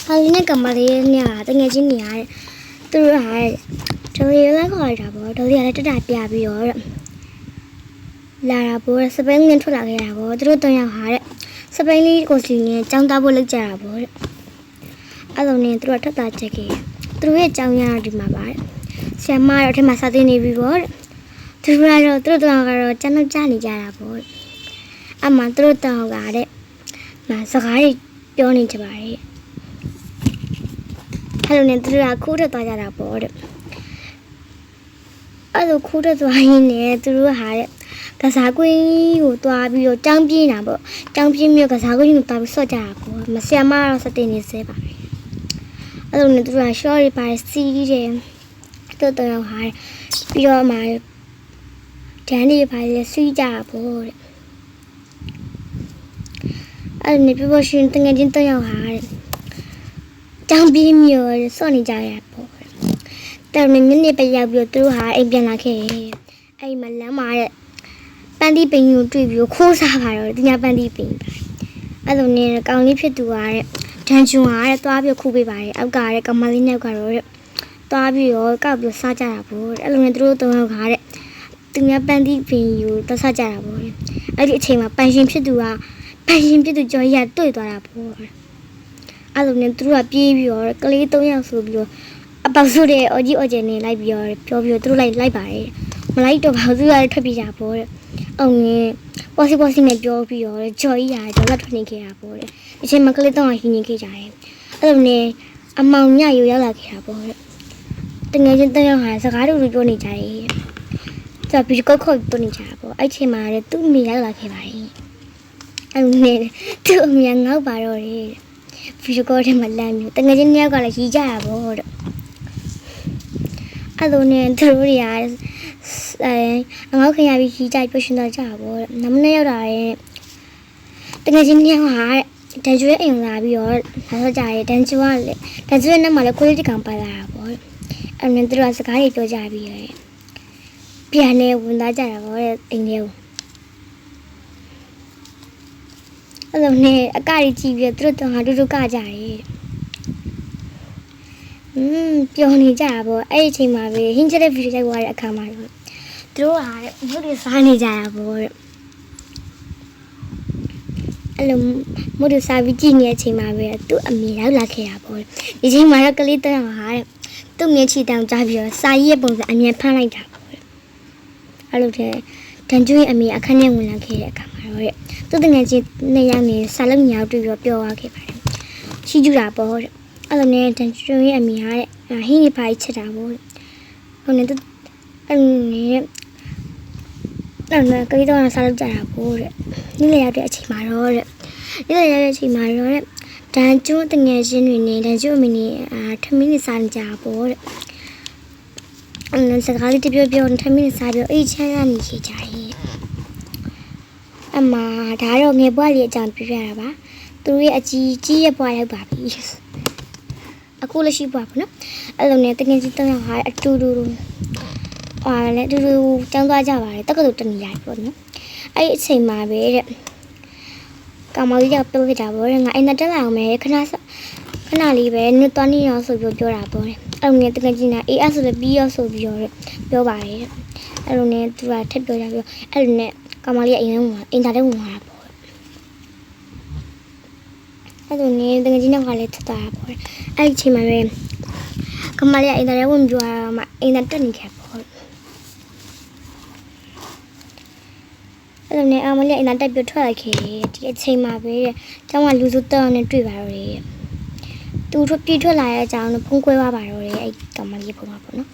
ဟာဒီနေ့ကမလေးနဲ့တငယ်ချင်းနေရတယ်သူတို့ဟာဒေါ်ရီလည်းခေါ်လိုက်တာပေါ့ဒေါ်ရီကလည်းတက်တာပြပြီးတော့လာတာပေါ့စပိန်ငင်းထွက်လာခဲ့တာပေါ့သူတို့တုံးရောက်ဟာတဲ့စပိန်လေးကိုစီနေចောင်းသားဖို့လုပ်ကြတာပေါ့တဲ့အဲ့လိုနဲ့သူတို့ထပ်တာချက်ခဲ့သူတို့ရဲ့ចောင်းရဒီမှာပါတဲ့ဆရာမတော့အထက်မှာစာသင်နေပြီပေါ့တဲ့သူတို့တုံးကတော့ကျန်းတော့ကြားနေကြတာပေါ့အမှသူတို့တောင်းကတဲ့စကားတွေပြောနေကြပါတယ်အဲ့လိုနဲ့သူတို့ကခိုးထွက်သွားကြတာပေါ့တဲ့အဲ့လိုခိုးထွက်သွားရင်းနဲ့သူတို့ဟာတဲ့ကစားကွင်းကိုသွားပြီးတော့တောင်းပြင်းတာပေါ့တောင်းပြင်းမျိုးကစားကွင်းကိုသွားပြီးဆော့ကြတာပေါ့မဆရာမတော့စတင်နေစေပါအဲ့လိုနဲ့သူတို့ကရှော့တွေပါစီးတယ်သူတို့တော့ဟာပြီးတော့မှဒန်ဒီပါလေစီးကြတာပေါ့တဲ့အဲ့လိုနဲ့ပြပရှင်တငယ်ချင်းတော့ဟာတဲ့တောင်းပြင်းမျိုးဆော့နေကြရပေါ့တဲ့မင်းနေပြရောက်ပြီးသူတို့ဟာအိမ်ပြန်လာခဲ့အဲ့မှာလမ်းမှာတဲ့ပန်းတီးပင်ကိုတွေ့ပြီးခိုးစားပါတော့ဒီညပန်းတီးပင်ပါအဲ့လိုနဲ့ကောင်လေးဖြစ်သူကတဲ့ဒန်ဂျွန်ဟာတဲ့သွားပြီးခုပေးပါတယ်အောက်ကတဲ့ကမလေးနဲ့ကတော့တဲ့သွားပြီးတော့ကောက်ပြီးစားကြတာပေါ့အဲ့လိုနဲ့သူတို့သုံးယောက်ကတဲ့သူညပန်းတီးပင်ကိုတဆကြတာပေါ့အဲ့ဒီအချိန်မှာပန်ရှင်ဖြစ်သူကြော်ရတွေ့သွားတာပေါ့အဲ့လိုနဲ့သူတို့ကပြေးပြီးတော့ကလေး၃ယောက်ဆိုပြီးတော့အပေါက်စုတဲ့အော်ကြီးအော်ကျယ်နေလိုက်ပြီးတော့ပြောပြီးတော့သူတို့လိုက်ပါတယ်မလိုက်တော့ဘာသူကထွက်ပြေးကြပေါ့တဲ့အောင်ငင်းပေါ်စီနဲ့ပြောပြီးတော့ကြော်ကြီးရတယ်တော့လက်ထွက်နေခဲ့တာပေါ့တဲ့အချိန်မှာကလေး၃ယောက်ဟင်းနေခဲ့ကြတယ်အဲ့လိုနဲ့အမောင်ညရိုးရောက်လာခဲ့တာပေါ့တဲ့တငယ်ချင်း၃ယောက်ဟာစကားတူပြောနေကြတယ်သူကပြီးခေါ်ပြောနေကြတာပေါ့အဲ့ချိန်မှာတဲ့သူ့မိရောက်လာခဲ့ပါတယ်အဲ့လိုနဲ့သူ့အမေငေါ့ပါတော့တယ်ဗီဒီယိုကောထဲမှာလမ်းမျိုးတကယ်ချင်းနှစ်ယောက်ကလည်းရီးကြတာပေါ့တဲ့အဲ့လိုနဲ့သူတို့တွေကငေါ့ခင်ရပြီးရီးကြပြရှင်တော့ကြတာပေါ့တဲ့နမနဲ့ရောက်တာတဲ့တကယ်ချင်းနှစ်ယောက်ဟာတန်ကျွေးအိမ်လာပြီးတော့လာတော့ကြတယ်တန်ကျွေးနဲ့မှလည်းကိုလေးတကောင်ပါလာတာပေါ့တဲ့အဲ့လိုနဲ့သူတို့ကစကားတွေပြောကြပြီးတယ်ပြန်နေဝင်သားကြတာပေါ့တဲ့အိမ်ထဲကိုအဲ့လိုနဲ့အကကြီးကြည့်ပြီးသူတို့တော့ဟာတူတူကကြတယ်ပျော်နေကြတာပေါ့အဲ့ဒီအချိန်မှာပဲဟင်းချက်တဲ့ဗီဒီယိုရိုက်သွားတဲ့အခါမှာတော့သူတို့ဟာတဲ့မုတ်တွေစားနေကြတာပေါ့တဲ့အဲ့လိုမုတ်တွေစားပြီးကြည့်နေတဲ့အချိန်မှာပဲသူ့အမေရောက်လာခဲ့တာပေါ့ဒီချိန်မှာတော့ကလေးတောင်ဟာတဲ့သူ့မျက်ခြေတောင်ကြားပြီးတော့စာရေးရဲ့ပုံစံအမြင်ဖမ်းလိုက်တာပေါ့အဲ့လိုတဲ့တန်ကျွေးအမေအခန်းထဲဝင်လာခဲ့တဲ့အခါမှာတော့တဲ့သူတငယ်ချင်းနှစ်ယောက်နေစာလုံးညာတွေ့ပြီးပြောသွားခဲ့ပါတယ်ရှိကြတာပေါ့တဲ့အဲ့လိုနဲ့တန်ကျွေးအမေဟာတဲ့ဟင်းနေပါချက်တာပေါ့ဟိုနဲ့သူအဲ့နဲ့ကလေးတော့စာလုံးကြတာပေါ့တဲ့နေ့လည်ရောက်တဲ့အချိန်မှာတော့တဲ့တန်ကျွန်းတငယ်ချင်းတွေနဲ့တန်ကျွန်းအမေနဲ့ထမင်းနေစားနေကြတာပေါ့တဲ့စကားလေးတပြောထမင်းနေစားပြီးအေးချမ်းရနေခေကြတယ်အမဒါတော့ငယ်ဘွားလေးအကြောင်းပြပြတာပါသူရဲ့အကြီးရဲ့ဘွားရောက်ပါပြီအခုလက်ရှိဘွားပေါ့နော်အဲ့လိုနဲ့တကယ်ကြီးတောင်းရဟာအတူတူဟာလည်းအတူတူတောင်းသွားကြပါတယ်တက္ကသိုလ်တနေရာပေါ့နော်အဲ့ဒီအချိန်မှာပဲတဲ့ကောင်မလေးကပြောခဲ့တာပေါ့တဲ့ငါအိမ်တက်လာအောင်မယ်ခဏလေးပဲနွတ်သွားနေရောဆိုပြောတာပေါ့တဲ့အဲ့လိုနဲ့တကယ်ကြီးနာအေးအဲ့ဆိုလည်းပြီးရောဆိုပြီးတော့ပြောပါတယ်တဲ့အဲ့လိုနဲ့သူကထပ်ပြောကြပြီးအဲ့လိုနဲ့ကောင်မလေးအိမ်သားထဲဝင်လာတာပေါ့အဲ့လိုနဲ့တကယ်ကြီးနောက်ကလည်းထပ်တာပေါ့အဲ့ဒီချိန်မှာပဲကောင်မလေးအိမ်သားထဲဝင်ပြောတာမှအိမ်သားတက်နေခဲ့ပေါ့အဲ့လိုနဲ့အမလေးအိမ်သားတက်ပြီးထွက်လာခဲ့ဒီအချိန်မှာပဲကျောင်းကလူစုတောင်းနဲ့တွေ့ပါတော့တယ်သူထွက်လာတဲ့အကြောင်းဖုန်းခွဲသွားပါတော့တယ်အဲ့ကောင်မလေးဖုန်းပါပေါ့နော်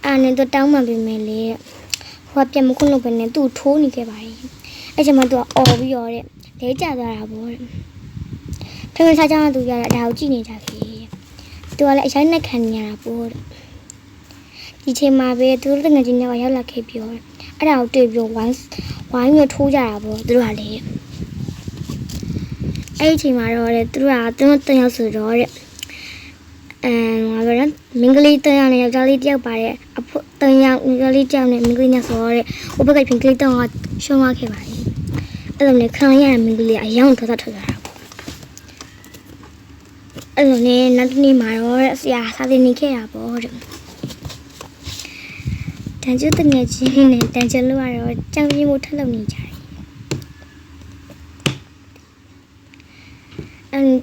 အဲ့နဲ့တော့တောင်းမှပြင်မယ်လေဟိုကပြန်မခွန်းလို့ပဲနဲ့သူ့ထိုးနေခဲ့ပါရဲ့အဲ့ချိန်မှာသူကအော်ပြီးတော့တဲ့လဲကျသွားတာပေါ့တဲ့ဖခင်စားကြတာသူရတာဒါကိုကြည့်နေကြပြီသူကလည်းအရင်နဲ့ခံနေရတာပေါ့တဲ့ဒီချိန်မှာပဲသူတို့တငယ်ချင်းတွေကရောက်လာခဲ့ပြီးတော့အဲ့ဒါကိုတွေ့ပြီးဝိုင်းရထိုးကြတာပေါ့သူတို့ကလေအဲ့ဒီချိန်မှာတော့တဲ့သူတို့တန်ရောက်ဆိုတော့တဲ့ငါပြောတယ်မင်္ဂလိတန်ရောက်နဲ့ယောက်ျားလေးတယောက်ပါတဲ့အဖို့တန်ရောက်မင်္ဂလိတယောက်နဲ့မင်္ဂလိညဆိုတော့တဲ့ဟိုဘက်ကပြင်ကလေးတောင်းကရှုံးသွားခဲ့ပါလေအဲ့လိုနဲ့ခံရတဲ့မင်္ဂလိအယောင်ထွက်တာပေါ့ အဲ့လိုနဲ့နောက်တစ်နေ့မှာတော့ဆရာစာသင်နေခဲ့တာပေါ့တဲ့တန်ကျတငယ်ချင်းနဲ့တန်ကျလို့ကတော့ကြောင်ပြင်းမှုထပ်လုပ်နေကြတယ်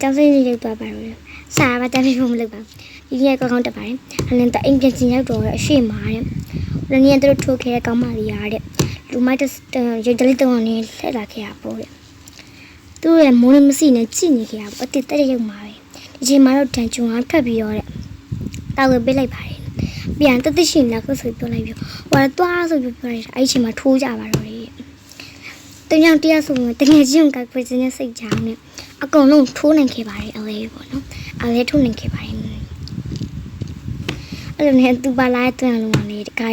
ကျောင်းစင်းကြီးရောက်သွားပါတော့စာပါတပြည့်ဖို့မလုပ်ပါဘူးဒီနေ့ကောင်းတက်ပါတယ်အလင်းတအိမ်ပြန်ချင်းရောက်တော့အရှိမာတဲ့လင်းတို့ထိုးခဲကောင်းပါလေရတဲ့လူမိုက်တဲ့ရုပ်တလေးတုံးနေလှည့်လာခဲ့ရပေါ့တဲ့သူ့ရဲ့မိုးမစီနဲ့ကြည့်နေခဲ့ရပေါ့အတစ်တက်ရုပ်မှာပဲဒီချိန်မှာတော့တန်ကျုံအောင်ဖက်ပြီးတော့တဲ့တောက်ဝပေးလိုက်ပါတယ်ပြန်တက်တက်ရှင်လာကိုဆိုပြောလိုက်ပြီးဟိုတော့ဆိုပြောလိုက်အဲ့ချိန်မှာထိုးကြပါတော့တယ်တယောက်တယောက်ဆိုတကယ်ချင်းကခွေးစင်းနဲ့စိတ်ချောင်းနဲ့အကုန်လုံးထိုးနိုင်ခဲ့ပါတယ်အလေးပေါ့နော်အလေးထိုးနိုင်ခဲ့ပါတယ်အဲ့လိုနဲ့သူပါလာတဲ့တွန်းလုံးလေးတခါ